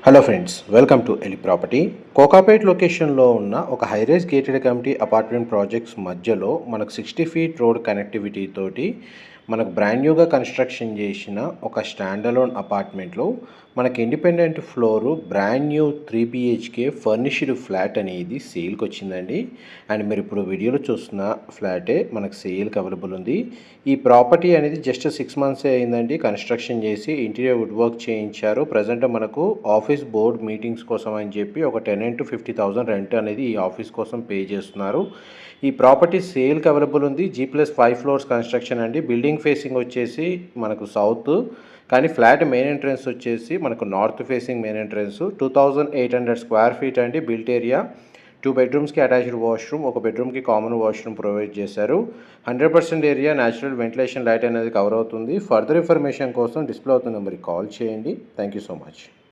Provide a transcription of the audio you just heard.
Hello friends, welcome to Eli property. Kokapet లొకేషన్లో ఉన్న ఒక highrise gated community apartment projects మధ్యలో మనకు 60 ఫీట్ రోడ్ కనెక్టివిటీ తోటి మనకు బ్రాండ్ న్యూగా కన్స్ట్రక్షన్ చేసిన ఒక స్టాండ్ అలోన్ అపార్ట్మెంట్లో మనకి independent floor brand new 3 BHK furnished flat అనేది సేల్కి వచ్చిందండి. అండ్ మీరు ఇప్పుడు వీడియోలో చూస్తున్న ఫ్లాటే మనకు సేల్కి అవైలబుల్ ఉంది. ఈ ప్రాపర్టీ అనేది జస్ట్ 6 మంత్సే అయిందండి కన్స్ట్రక్షన్ చేసి, ఇంటీరియర్ వుడ్ వర్క్ చేయించారు. ప్రజెంట్ మనకు ఆఫీస్ బోర్డ్ మీటింగ్స్ కోసం అని చెప్పి ఒక 10 to 50,000 రెంట్ అనేది ఈ ఆఫీస్ కోసం పే చేస్తున్నారు. ఈ ప్రాపర్టీ సేల్కి అవైలబుల్ ఉంది. G+5 ఫ్లోర్స్ కన్స్ట్రక్షన్ అండి. బిల్డింగ్ ఫేసింగ్ వచ్చేసి మనకు సౌత్, కానీ ఫ్లాట్ మెయిన్ ఎంట్రన్స్ వచ్చేసి మనకు north facing main entrance. 2800 square feet అండి బిల్ట్ ఏరియా. 2 బెడ్రూమ్స్కి అటాచ్డ్ వాష్రూమ్, ఒక బెడ్రూమ్కి కామన్ వాష్రూమ్ ప్రొవైడ్ చేశారు. 100% ఏరియా న్యాచురల్ వెంటిలేషన్ లైట్ అనేది కవర్ అవుతుంది. ఫర్దర్ ఇన్ఫర్మేషన్ కోసం డిస్ప్లే అవుతున్న నెంబర్కి కాల్ చేయండి. Thank you so much.